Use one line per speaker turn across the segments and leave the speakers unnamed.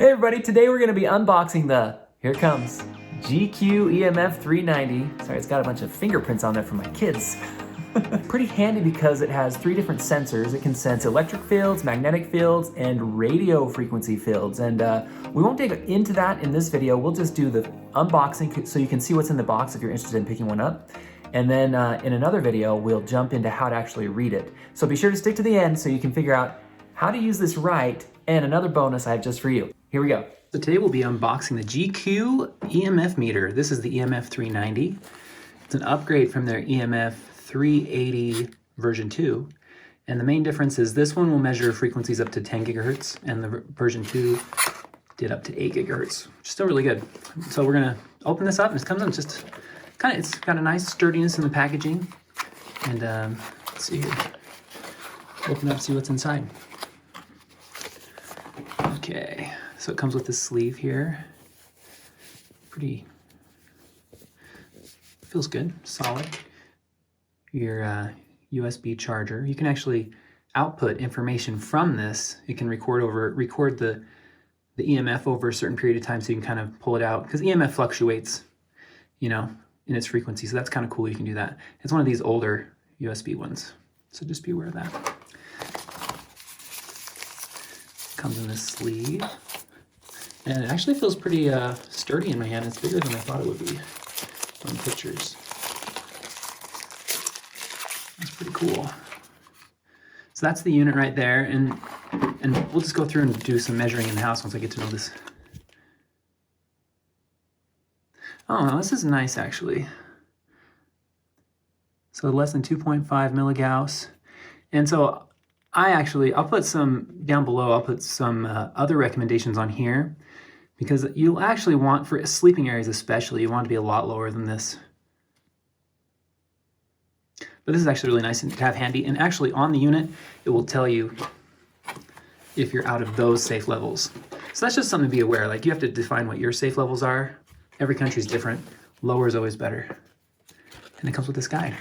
Hey everybody, today we're going to be unboxing the, here it comes, GQ EMF-390. Sorry, it's got a bunch of fingerprints on there from my kids. Pretty handy because it has 3 different sensors. It can sense electric fields, magnetic fields, and radio frequency fields. And we won't dig into that in this video. We'll just do the unboxing so you can see what's in the box if you're interested in picking one up. And then in another video, we'll jump into how to actually read it. So be sure to stick to the end so you can figure out how to use this right, and another bonus I have just for you. Here we go. So today we'll be unboxing the GQ EMF meter. This is the EMF-390. It's an upgrade from their EMF-380 version 2. And the main difference is this one will measure frequencies up to 10 gigahertz, and the version 2 did up to 8 gigahertz, which is still really good. So we're gonna open this up, and it comes in just it's got a nice sturdiness in the packaging. And let's see here. Open up, see what's inside. Okay, so it comes with this sleeve here. Pretty, feels good, solid. Your USB charger. You can actually output information from this. It can record the EMF over a certain period of time, so you can kind of pull it out, because EMF fluctuates, you know, in its frequency. So that's kind of cool. You can do that. It's one of these older USB ones, so just be aware of that. Comes in this sleeve, and it actually feels pretty sturdy in my hand. It's bigger than I thought it would be from pictures. That's pretty cool. So that's the unit right there, and we'll just go through and do some measuring in the house once I get to know this. Oh, this is nice actually. So less than 2.5 milligauss, and so I'll put some down below. I'll put some other recommendations on here, because you'll actually want, for sleeping areas especially, you want to be a lot lower than this. But this is actually really nice to have handy, and actually on the unit, it will tell you if you're out of those safe levels. So that's just something to be aware. Like, you have to define what your safe levels are. Every country's different. Lower is always better. And it comes with this guide.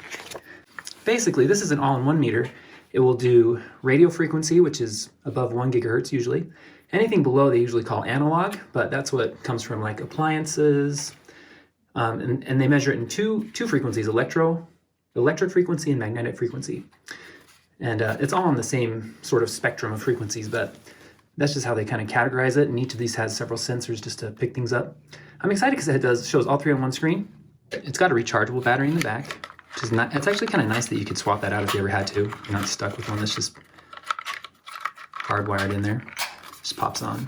Basically, this is an all-in-one meter. It will do radio frequency, which is above 1 gigahertz usually. Anything below they usually call analog, but that's what comes from like appliances. And they measure it in two frequencies, electric frequency and magnetic frequency. And it's all on the same sort of spectrum of frequencies, but that's just how they kind of categorize it. And each of these has several sensors just to pick things up. I'm excited because it shows all 3 on one screen. It's got a rechargeable battery in the back. It's actually kind of nice that you could swap that out if you ever had to. You're not stuck with one that's just hardwired in there. Just pops on.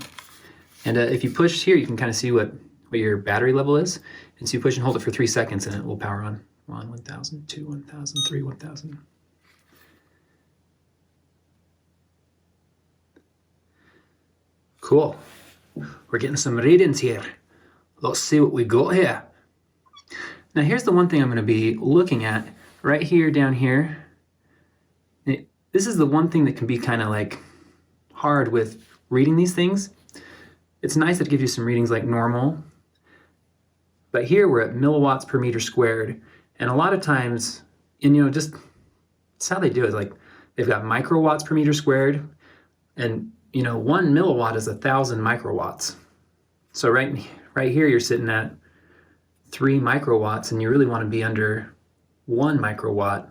And if you push here, you can kind of see what your battery level is. And so you push and hold it for 3 seconds and it will power on. 1, 1,000, 2, 1,000, 3, 1,000. Cool. We're getting some readings here. Let's see what we got here. Now here's the one thing I'm going to be looking at right here, down here. This is the one thing that can be kind of like hard with reading these things. It's nice that it gives you some readings like normal, but here we're at milliwatts per meter squared. And a lot of times, and you know, just it's how they do it. Like, they've got microwatts per meter squared, and you know, 1 milliwatt is 1,000 microwatts. So right here you're sitting at 3 microwatts, and you really want to be under 1 microwatt.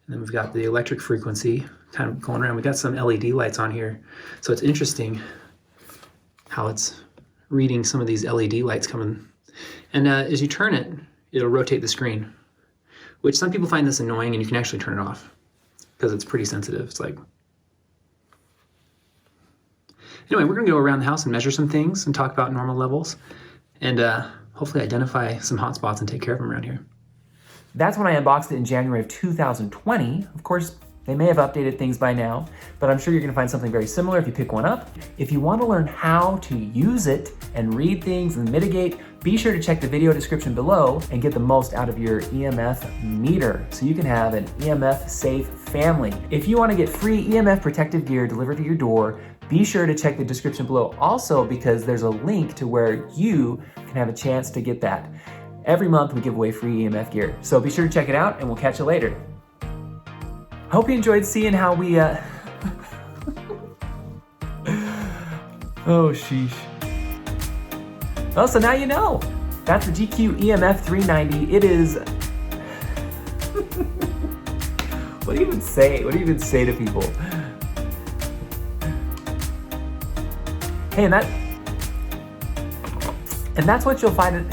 And then we've got the electric frequency kind of going around. We got some LED lights on here. So it's interesting how it's reading some of these LED lights coming. And as you turn it, it'll rotate the screen, which some people find this annoying, and you can actually turn it off because it's pretty sensitive. It's like, anyway, we're gonna go around the house and measure some things and talk about normal levels, and hopefully identify some hot spots and take care of them around here. That's when I unboxed it in January of 2020. Of course, they may have updated things by now, but I'm sure you're gonna find something very similar if you pick one up. If you want to learn how to use it and read things and mitigate, be sure to check the video description below and get the most out of your EMF meter so you can have an EMF safe family. If you want to get free EMF protective gear delivered to your door, be sure to check the description below also, because there's a link to where you can have a chance to get that. Every month we give away free EMF gear, so be sure to check it out, and we'll catch you later. Hope you enjoyed seeing how we Oh, sheesh. Oh, so now you know. That's the GQ EMF-390. It is... What do you even say? What do you even say to people? Hey, and that's what you'll find.